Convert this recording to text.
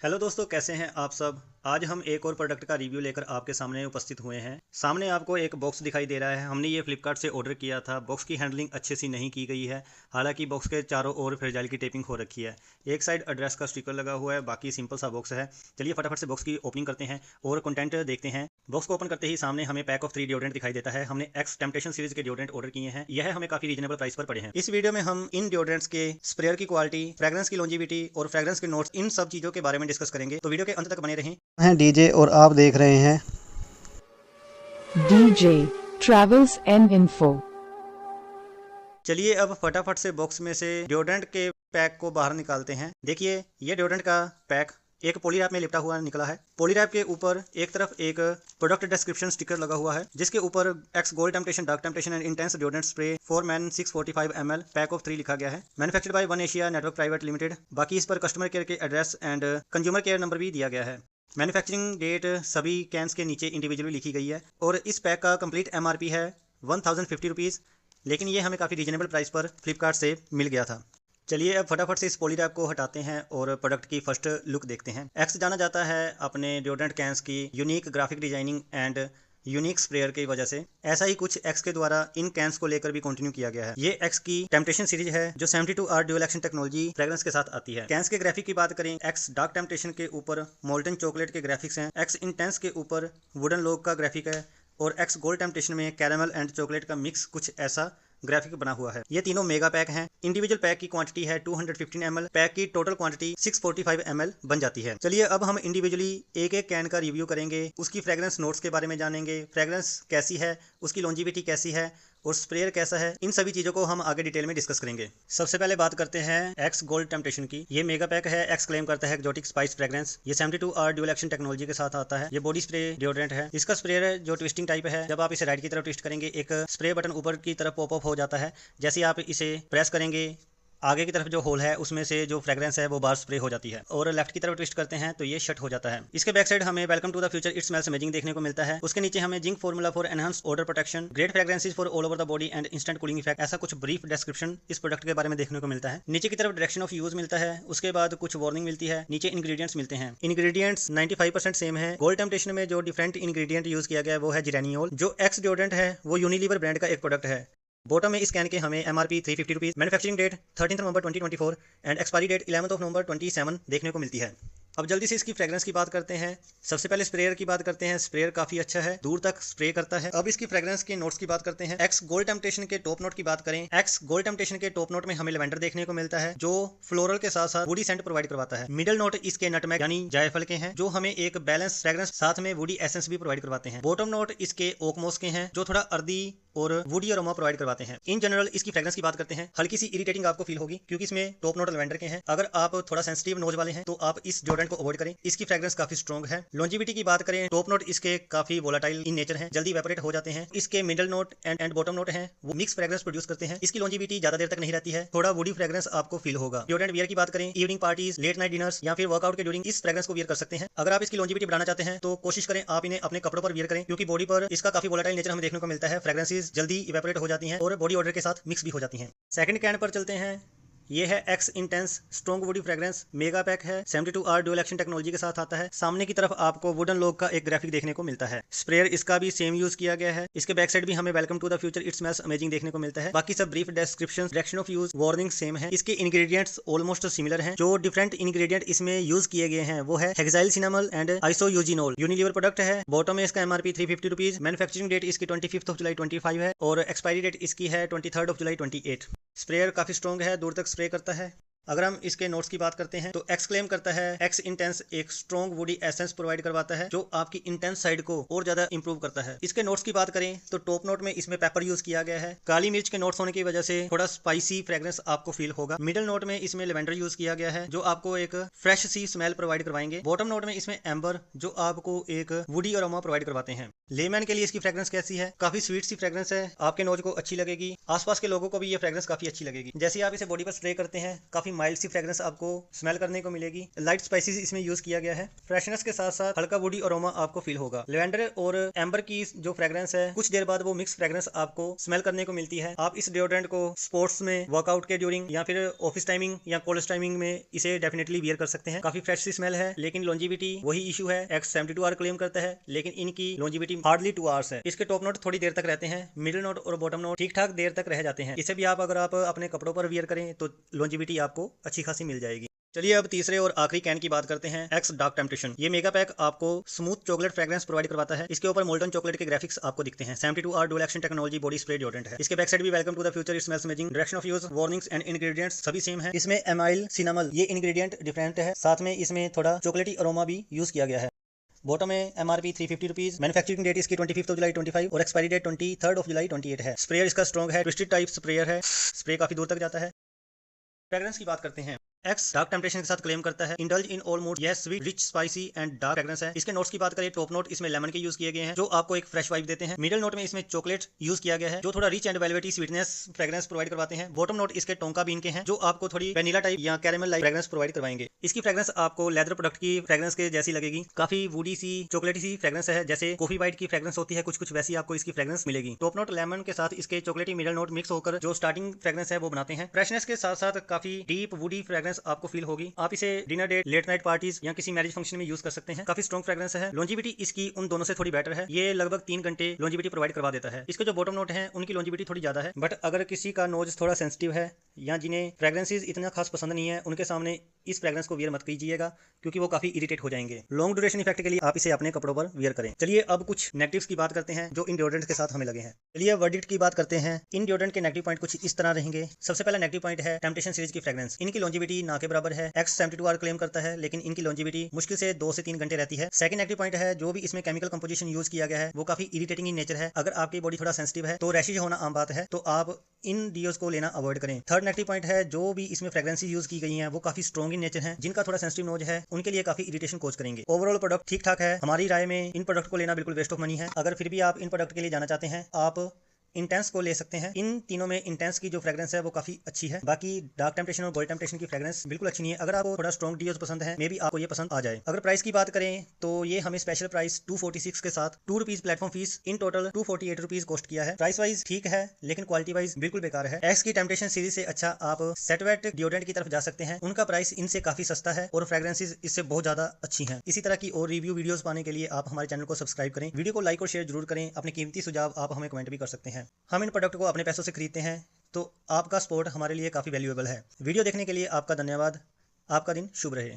Hello दोस्तों, कैसे हैं आप सब। आज हम एक और प्रोडक्ट का रिव्यू लेकर आपके सामने उपस्थित हुए हैं। सामने आपको एक बॉक्स दिखाई दे रहा है। हमने ये फ्लिपकार्ट से ऑर्डर किया था। बॉक्स की हैंडलिंग अच्छे से नहीं की गई है। हालांकि बॉक्स के चारों ओर फ्रेजाइल की टेपिंग हो रखी है। एक साइड एड्रेस का स्टिकर लगा हुआ है, बाकी सिंपल सा बॉक्स है। चलिए फटाफट से बॉक्स की ओपनिंग करते हैं और कंटेंट देखते हैं। बॉक्स को ओपन करते ही सामने हमें पैक ऑफ 3 डिओड्रेंट दिखाई देता है। हमने एक्स टेम्पटेशन सीरीज के डिओड्रेंट ऑर्डर किए हैं। यह हमें काफी रीजनेबल प्राइस पर पड़े हैं। इस वीडियो में हम इन डिओड्रेंट्स के स्प्रेयर की क्वालिटी, फ्रेग्रेंस की लॉन्जिविटी और फ्रेग्रेंस के नोट्स, इन सब चीजों के बारे में डिस्कस करेंगे। तो वीडियो के अंत तक बने रहें। हैं डीजे और आप देख रहे हैं DJ Travels and Info। चलिए अब फटाफट से बॉक्स में से डिओड्रेंट के पैक को बाहर निकालते हैं। देखिए ये डिओड्रेंट का पैक एक पॉलीरैप में लिपटा हुआ निकला है। पॉलीरैप के ऊपर एक तरफ एक प्रोडक्ट डिस्क्रिप्शन स्टिकर लगा हुआ है, जिसके ऊपर x gold temptation, dark temptation and intense deodorant spray for man 645 ml pack of 3 लिखा गया है। Manufactured by one Asia network private limited. बाकी इस पर कस्टमर केयर के address and consumer care number भी दिया गया है। मैन्युफैक्चरिंग डेट सभी कैंस के नीचे इंडिविजुअली लिखी गई है और इस पैक का कंप्लीट MRP है 1050 रुपीज़, लेकिन ये हमें काफ़ी रीजनेबल प्राइस पर फ्लिपकार्ट से मिल गया था। चलिए अब फटाफट से इस पॉलीरैप को हटाते हैं और प्रोडक्ट की फर्स्ट लुक देखते हैं। एक्स जाना जाता है अपने डिओड्रेंट कैंस की unique graphic designing and unique sprayer की वजह से। ऐसा ही कुछ एक्स के द्वारा इन कैंस को लेकर भी कंटिन्यू किया गया है। ये एक्स की टेम्पटेशन सीरीज है जो 72 ड्यूल एक्शन टेक्नोलॉजी फ्रेग्रेंस के साथ आती है। कैंस के ग्राफिक की बात करें, एक्स डार्क टेम्पटेशन के ऊपर मोल्टन चॉकलेट के ग्राफिक्स हैं। एक्स इंटेंस के ऊपर वुडन लॉग का ग्राफिक है और एक्स गोल्ड टेम्पटेशन में कैरामल एंड चॉकलेट का मिक्स कुछ ऐसा ग्राफिक बना हुआ है। ये तीनों मेगा पैक हैं। इंडिविजुअल पैक की क्वांटिटी है 215 ml। पैक की टोटल क्वांटिटी 645 ml बन जाती है। चलिए अब हम इंडिविजुअली एक एक कैन का रिव्यू करेंगे, उसकी फ्रेग्रेंस नोट्स के बारे में जानेंगे, फ्रेग्रेंस कैसी है, उसकी लॉन्जिविटी कैसी है और स्प्रेयर कैसा है। इन सभी चीज़ों को हम आगे डिटेल में डिस्कस करेंगे। सबसे पहले बात करते हैं एक्स गोल्ड टेम्पटेशन की। ये मेगा पैक है। एक्स क्लेम करता है एक्जोटिक स्पाइस फ्रेग्रेंस। ये 72 ड्यूल एक्शन टेक्नोलॉजी के साथ आता है। ये बॉडी स्प्रे डिओड्रेंट है। इसका स्प्रेयर है जो ट्विस्टिंग टाइप है। जब आप इसे राइट की तरफ ट्विस्ट करेंगे, एक स्प्रे बटन ऊपर की तरफ पॉप अप हो जाता है। जैसे ही आप इसे प्रेस करेंगे, आगे की तरफ जो होल है उसमें से जो फ्रेग्रेंस है वो बार स्प्रे हो जाती है और लेफ्ट की तरफ ट्विस्ट करते हैं तो ये शट हो जाता है। इसके बैक साइड हमें welcome to the future it smells amazing देखने को मिलता है। उसके नीचे हमें zinc formula for enhanced odour protection, great fragrances for all over the body and instant cooling effect, ऐसा कुछ ब्रीफ डिस्क्रिप्शन इस प्रोडक्ट के बारे में देखने को मिलता है। नीचे की तरफ डायरेक्शन ऑफ यूज मिलता है। उसके बाद कुछ वार्निंग मिलती है। नीचे इंग्रेडिएंट्स मिलते हैं। इंग्रेडिएंट्स 95% सेम है। गोल्ड टेम्पटेशन में जो डिफरेंट इंग्रेडिएंट यूज किया गया है वो है जेरेनियोल। जो एक्स डिओड्रेंट है वो यूनिलीवर ब्रांड का एक प्रोडक्ट है। बॉटम में इस कैन के हमें MRP 350 rupees, manufacturing date 13 November 2024 and expiry date 11 November 27 देखने को मिलती है। अब जल्दी से इसकी फ्रेग्रेंस की बात करते हैं। सबसे पहले स्प्रेयर की बात करते हैं। स्प्रेयर काफी अच्छा है, दूर तक स्प्रे करता है। अब इसकी फ्रेग्रेंस के नोट्स की बात करते हैं। एक्स गोल्ड टेम्पटेशन के टॉप नोट की बात करें, एक्स गोल्ड टेम्पटेशन के टॉप नोट में हमें लेवेंडर देखने को मिलता है जो फ्लोरल के साथ साथ वुडी सेंट प्रोवाइड करवाता है। मिडिल नोट इसके नटमेग यानी जायफल के हैं जो हमें एक बैलेंस फ्रेग्रेंस साथ में वुडी एसेंस भी प्रोवाइड करवाते हैं। बॉटम नोट इसके ओकमोस के हैं जो थोड़ा अर्दी और वुडी अरोमा प्रोवाइड करवाते हैं। इन जनरल इसकी फ्रेग्रेंस की बात करते हैं, हल्की सी इरिटेटिंग आपको फील होगी क्योंकि इसमें टॉप नोट लेवेंडर के हैं। अगर आप थोड़ा सेंसिटिव नोज वाले हैं तो आप इस डिओड्रेंट को अवॉइड करें। इसकी फ्रेग्रेंस काफी स्ट्रॉन्ग है। लॉन्जिविटी की बात करें, टॉप नोट इसके काफी वोलेटाइल इन नेचर हैं, जल्दी इवेपोरेट हो जाते हैं। इसके middle note and bottom note हैं वो मिक्स फ्रेग्रेंस प्रोड्यूस करते हैं। इसकी लॉन्जिविटी ज्यादा देर तक नहीं रहती है, थोड़ा वुडी फ्रेग्रेंस आपको फील होगा। डिओड्रेंट वियर की बात करें, evening parties, late night dinners या फिर वर्कआउट के ड्यूरिंग इस फ्रेग्रेंस को वियर कर सकते हैं। अगर आप इसकी लॉन्जिविटी बढ़ाना चाहते हैं तो कोशिश करें आप इन्हें अपने कपड़ों पर वियर करें क्योंकि बॉडी पर इसका काफी वोलेटाइल नेचर हमें देखने को मिलता है। फ्रेग्रेंसेस जल्दी इवेपोरेट हो जाती हैं और बॉडी ऑर्डर के साथ मिक्स भी हो जाती हैं। सेकंड कैन पर चलते हैं। ये है x intense strong woody fragrance. Mega pack है, 72 ड्यूल एक्शन टेक्नोलॉजी के साथ आता है। सामने की तरफ आपको वुडन लॉग का एक ग्राफिक देखने को मिलता है। स्प्रेयर इसका भी सेम यूज किया गया है। इसके बैक साइड भी हमें welcome to the future it smells amazing देखने को मिलता है। बाकी सब brief description, direction of use, warning same है। इसके इंग्रेडिएंट्स ऑलमोस्ट सिमिलर हैं। जो डिफरेंट इंग्रेडिएंट इसमें यूज किए गए हैं वो है hexyl cinnamal and isoeugenol. Unilever product है। बॉटम में इसका MRP 350 रुपीज, मैन्युफैक्चरिंग डेट इसकी 25 जुलाई 25 है और एक्सपायरी डेट इसकी है 23 जुलाई 28। स्प्रेयर काफी स्ट्रॉन्ग है, दूर तक स्प्रे करता है। अगर हम इसके नोट्स की बात करते हैं तो एक्स क्लेम करता है एक्स इंटेंस एक स्ट्रॉन्ग वुडी एसेंस प्रोवाइड करवाता है जो आपकी इंटेंस साइड को और ज्यादा इंप्रूव करता है। इसके नोट्स की बात करें तो टॉप नोट में इसमें पेपर यूज किया गया है। काली मिर्च के नोट्स होने की वजह से थोड़ा स्पाइसी फ्रेग्रेंस आपको फील होगा। मिडिल नोट में इसमें लेवेंडर यूज किया गया है जो आपको एक फ्रेश सी स्मेल प्रोवाइड करवाएंगे। बॉटम नोट में इसमें एम्बर जो आपको एक वुडी अरोमा प्रोवाइड करवाते हैं। लेमन के लिए इसकी फ्रेग्रेंस कैसी है? काफी स्वीट सी फ्रेग्रेंस है, आपके नोज को अच्छी लगेगी। आसपास के लोगों को भी ये फ्रेग्रेंस काफी अच्छी लगेगी। जैसे आप इसे बॉडी पर स्प्रे करते हैं काफी काफी माइल्ड सी फ्रेग्रेंस आपको स्मेल करने को मिलेगी। लाइट स्पाइसेस इसमें यूज किया गया है। फ्रेशनेस के साथ साथ हल्का वुडी अरोमा आपको फील होगा। लेवेंडर और एम्बर की जो फ्रेग्रेंस है कुछ देर बाद वो मिक्स फ्रेग्रेंस आपको स्मेल करने को मिलती है। आप इस डिओड्रेंट को स्पोर्ट्स में, वर्कआउट के ड्यूरिंग या फिर ऑफिस टाइमिंग या कॉलेज टाइमिंग में इसे डेफिनेटली वियर कर सकते हैं। काफी फ्रेश सी स्मेल है, लेकिन लॉन्जिविटी वही इशू है। एक्स 72 आवर क्लेम करता है, लेकिन इनकी लॉन्जिविटी हार्डली 2 आवर्स है। इसके टॉप नोट थोड़ी देर तक रहते हैं, मिडिल नोट और बॉटम नोट ठीक ठाक देर तक रह जाते हैं। इसे भी अगर आप अपने कपड़ों पर वियर करें तो लॉन्जिविटी आपको अच्छी खासी मिल जाएगी। चलिए अब तीसरे और आखिरी कैन की बात करते हैं, एक्स डार्क टेम्पटेशन। ये मेगा पैक आपको स्मूथ चॉकलेट फ्रेग्रेंस प्रोवाइड करवाता है। इसके ऊपर मोल्टन चॉकलेट के ग्राफिक्स आपको दिखते हैं। 72 hour dual action technology body spray deodorant है। इसके बैक साइड भी welcome to the future, it smells amazing, direction of use, warnings and ingredients सभी सेम है। इसमें एमाइल, सिनामल ये इंग्रेडिएंट डिफरेंट है। साथ में इसमें थोड़ा चॉकलेटी अरोमा भी यूज किया गया है। बॉटम में MRP 350 रुपीज, मैन्युफैक्चरिंग डेट इसकी 25 जुलाई 25 और एक्सपायरी डेट 23 जुलाई 28 है। स्प्रेयर इसका स्ट्रॉन्ग है, ट्विस्टेड टाइप स्प्रेयर है, स्प्रे काफी दूर तक जाता है। फ्रेग्रेंस की बात करते हैं, एक्स डार्क टेम्पटेशन के साथ क्लेम करता है इंडल्ज इन ऑल मूड, यह sweet, rich, spicy and dark fragrance है। इसके नोट्स की बात करें, टॉप नोट इसमें लेमन के यूज किए गए हैं जो आपको एक फ्रेश वाइब देते हैं। मिडिल नोट में इसमें चॉकलेट यूज किया गया है जो थोड़ा rich and velvety sweetness fragrance provide करवाते हैं। बॉटम नोट इसके टोंका बीन के हैं जो आपको थोड़ी वेनिला टाइप या कैरेमल लाइक फ्रेग्रेंस प्रोवाइड करवाएंगे। इसकी फ्रेग्रेंस आपको लेदर प्रोडक्ट की फ्रेग्रेंस के जैसी लगेगी। काफी वुडी सी, चॉकलेटी सी फ्रेग्रेंस है, जैसे कॉफी वाइट की फ्रेग्रेंस होती है, कुछ वैसी आपको इसकी फ्रेग्रेंस मिलेगी। टॉप नोट लेमन के साथ इसके चॉकलेटी मिडिल नोट मिक्स होकर जो स्टार्टिंग फ्रेग्रेंस है वो बनाते हैं। फ्रेशनेस के साथ साथ काफी डीप वुडी फ्रेग्रेंस आपको फील होगी। आप इसे dinner date, late night parties या किसी मैरिज फंक्शन में यूज कर सकते हैं। काफी स्ट्रॉन्ग फ्रेग्रेंस है। लॉन्जिविटी इसकी उन दोनों से थोड़ी बेटर है, ये लगभग 3 घंटे लॉन्जिविटी प्रोवाइड करवा देता है। इसके जो बॉटम नोट है उनकी लॉन्जिविटी थोड़ी ज्यादा है, बट अगर किसी का नोज थोड़ा सेंसिटिव है या जिन्हें फ्रेग्रेंसेस इतना खास पसंद नहीं है, उनके सामने इस फ्रेग्रेंस को वियर मत कीजिएगा क्योंकि वो काफी इरिटेट हो जाएंगे। लॉन्ग ड्यूरेशन इफेक्ट के लिए आप इसे अपने कपड़ों पर वियर करें। चलिए अब कुछ नेगेटिव्स की बात करते हैं जो इन डिओड्रेंट के साथ हमें लगे हैं। चलिए वर्डिक्ट की बात करते हैं। इन डिओड्रेंट के नेगेटिव पॉइंट कुछ इस तरह रहेंगे। सबसे पहला नेगेटिव पॉइंट है टेम्पटेशन सीरीज की फ्रेग्रेंस। इनकी लॉन्जिविटी ना के बराबर है। एक्स 72 आवर क्लेम करता है, लेकिन इनकी लॉन्जिविटी मुश्किल से 2 से 3 घंटे रहती है। सेकंड नेगेटिव पॉइंट है, जो भी इसमें केमिकल कंपोजिशन यूज किया गया है वो काफी इरिटेटिंग इन नेचर है। अगर आपकी बॉडी थोड़ा सेंसिटिव है तो रैशेज होना आम बात है, तो आप इन डिओस को लेना अवॉइड करें। थर्ड नेगेटिव पॉइंट है, जो भी इसमें फ्रेग्रेंसेस यूज की गई हैं वो काफी स्ट्रॉन्ग इन नेचर हैं। जिनका थोड़ा सेंसिटिव नोज है उनके लिए काफी इरिटेशन कोज करेंगे। ओवरऑल प्रोडक्ट ठीक ठाक है। हमारी राय में इन प्रोडक्ट को लेना बिल्कुल वेस्ट ऑफ मनी है। अगर फिर भी आप इन प्रोडक्ट के लिए जाना चाहते हैं, आप इंटेंस को ले सकते हैं। इन तीनों में इंटेंस की जो फ्रेग्रेंस है वो काफी अच्छी है। बाकी डार्क टेम्पटेशन और गोल्ड टेम्पटेशन की फ्रेग्रेंस बिल्कुल अच्छी नहीं है। अगर आपको थोड़ा स्ट्रॉन्ग डिओस पसंद है, मे बी आपको ये पसंद आ जाए। अगर प्राइस की बात करें तो ये हमें स्पेशल प्राइस 246 के साथ 2 rupees platform fees, in total 248 rupees cost किया है। प्राइस वाइज ठीक है, लेकिन क्वालिटी वाइज बिल्कुल बेकार है। एक्स की टेम्पटेशन सीरीज से अच्छा आप सेटवेट डिओड्रेंट की तरफ जा सकते हैं। उनका प्राइस इनसे काफी सस्ता है और फ्रेग्रेंसेस इससे बहुत ज्यादा अच्छी हैं। इसी तरह की और रिव्यू वीडियोस पाने के लिए आप हमारे चैनल को सब्सक्राइब करें। वीडियो को लाइक और शेयर जरूर करें। अपने कीमती सुझाव आप हमें कमेंट भी कर सकते हैं। हम इन प्रोडक्ट को अपने पैसों से खरीदते हैं, तो आपका सपोर्ट हमारे लिए काफी वैल्यूएबल है। वीडियो देखने के लिए आपका धन्यवाद। आपका दिन शुभ रहे।